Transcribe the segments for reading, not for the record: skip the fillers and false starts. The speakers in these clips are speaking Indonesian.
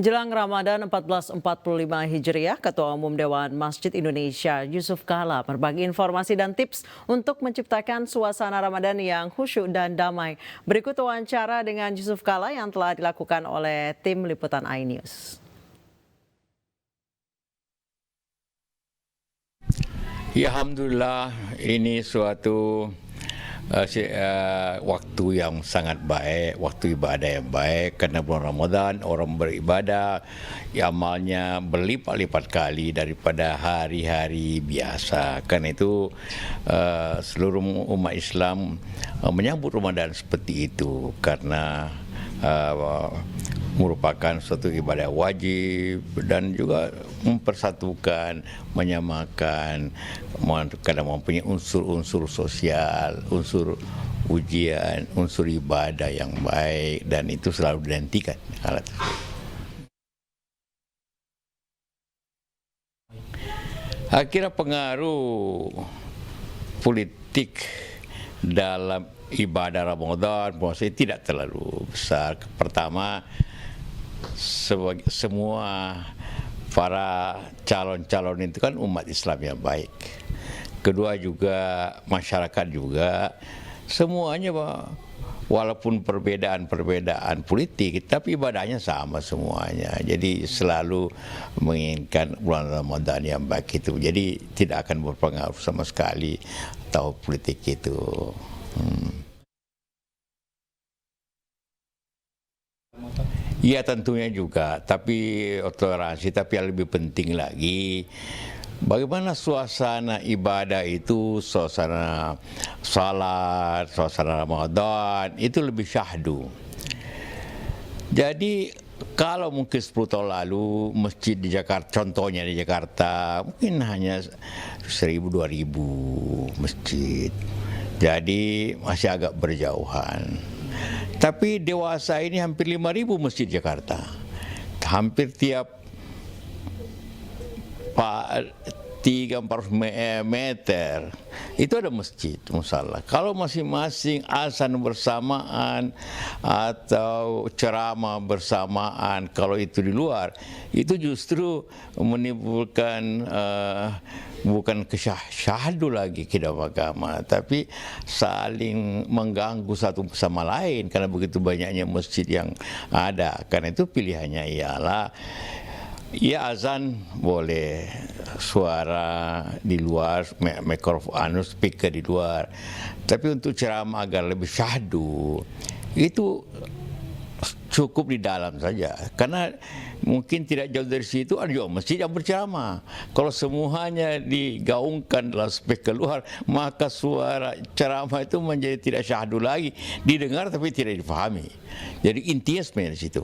Jelang Ramadan 1445 Hijriah, Ketua Umum Dewan Masjid Indonesia Yusuf Kala berbagi informasi dan tips untuk menciptakan suasana Ramadan yang khusyuk dan damai. Berikut wawancara dengan Yusuf Kala yang telah dilakukan oleh tim liputan iNews. Ya, alhamdulillah ini suatu waktu yang sangat baik, waktu ibadah yang baik, karena bulan Ramadan orang beribadah, amalnya berlipat-lipat kali daripada hari-hari biasa. Karena itu seluruh umat Islam menyambut Ramadan seperti itu, karena merupakan suatu ibadah wajib dan juga mempersatukan, menyamakan, kadang mempunyai unsur-unsur sosial, unsur ujian, unsur ibadah yang baik, dan itu selalu dinantikan alat tersebut. Akhirnya pengaruh politik dalam ibadah Ramadan maksudnya tidak terlalu besar. Pertama, semua para calon-calon itu kan umat Islam yang baik. Kedua juga masyarakat juga semuanya walaupun perbedaan politik tapi ibadahnya sama semuanya. Jadi selalu menginginkan bulan Ramadan yang baik itu. Jadi tidak akan berpengaruh sama sekali tahu politik itu. Ya tentunya juga, tapi toleransi, tapi yang lebih penting lagi bagaimana suasana ibadah itu, suasana salat, suasana Ramadan itu lebih syahdu. Jadi kalau mungkin 10 tahun lalu masjid di Jakarta, contohnya di Jakarta mungkin hanya 1.000-2.000 masjid, jadi masih agak berjauhan. Tapi dewasa ini hampir 5.000 masjid Jakarta. Hampir tiap 300-400 meter itu ada masjid, musala. Kalau masing-masing azan bersamaan atau ceramah bersamaan, kalau itu di luar, itu justru menimbulkan bukan syahdu lagi khilaf agama, tapi saling mengganggu satu sama lain karena begitu banyaknya masjid yang ada. Karena itu pilihannya ialah ya azan boleh, suara di luar, mikrofon, speaker di luar. Tapi untuk ceramah agar lebih syahdu itu cukup di dalam saja, karena mungkin tidak jauh dari situ ada juga masjid yang berceramah. Kalau semuanya digaungkan dalam speaker luar, maka suara ceramah itu menjadi tidak syahdu lagi, didengar tapi tidak difahami. Jadi intinya sebenarnya di situ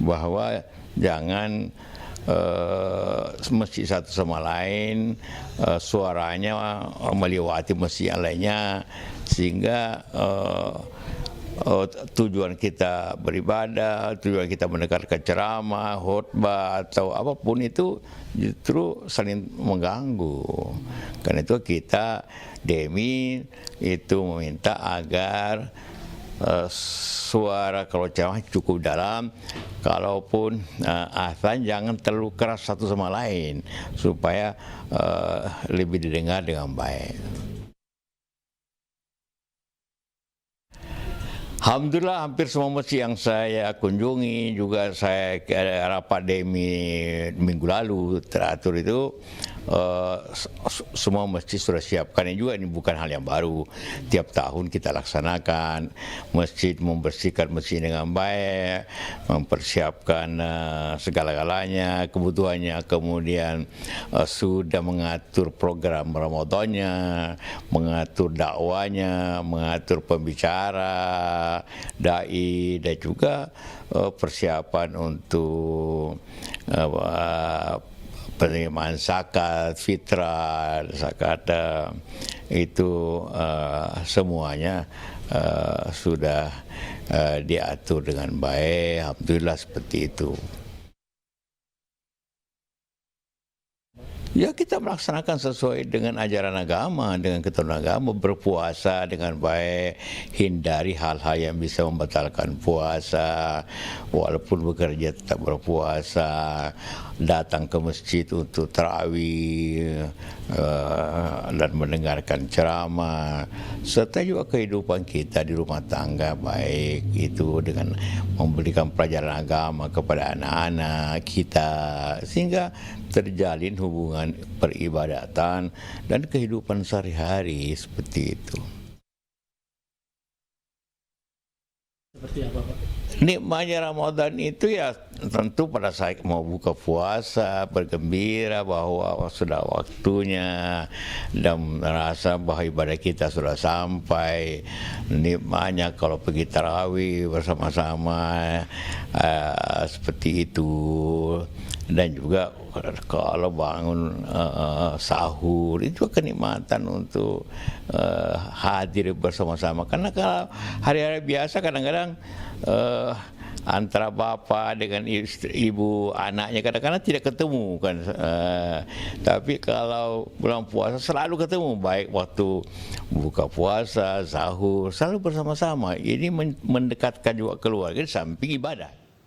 bahwa jangan masjid satu sama lain suaranya melewati masjid yang lainnya, sehingga tujuan kita beribadah, tujuan kita mendengarkan ceramah, khutbah atau apapun itu justru saling mengganggu. Karena itu kita DMI itu meminta agar suara kalau ceramah cukup dalam, kalaupun azan jangan terlalu keras satu sama lain supaya lebih didengar dengan baik. Alhamdulillah hampir semua masjid yang saya kunjungi, juga saya rapat DMI minggu lalu teratur itu, semua masjid sudah siap. Karena juga ini bukan hal yang baru, tiap tahun kita laksanakan. Masjid membersihkan masjid dengan baik, mempersiapkan segala-galanya, kebutuhannya, kemudian sudah mengatur program Ramadannya, mengatur dakwanya, mengatur pembicara, dai, dan juga persiapan untuk penerimaan zakat, fitrah, zakat, itu semuanya sudah diatur dengan baik. Alhamdulillah seperti itu. Ya kita melaksanakan sesuai dengan ajaran agama, dengan ketentuan agama, berpuasa dengan baik, hindari hal-hal yang bisa membatalkan puasa, walaupun bekerja tetap berpuasa, datang ke masjid untuk tarawih dan mendengarkan ceramah, serta juga kehidupan kita di rumah tangga baik itu dengan memberikan pelajaran agama kepada anak-anak kita, sehingga terjalin hubungan peribadatan dan kehidupan sehari-hari seperti itu. Seperti apa, Pak? Nikmatnya Ramadan itu ya tentu pada saat mau buka puasa, bergembira bahwa sudah waktunya dan merasa bahwa ibadah kita sudah sampai. Nikmatnya kalau pergi tarawih bersama-sama seperti itu. Dan juga kalau bangun sahur itu juga kenikmatan untuk hadir bersama-sama. Karena kalau hari-hari biasa kadang-kadang antara bapak dengan ibu anaknya kadang-kadang tidak ketemu kan, tapi kalau bulan puasa selalu ketemu, baik waktu buka puasa, sahur, selalu bersama-sama. Ini mendekatkan juga keluarga di samping ibadah.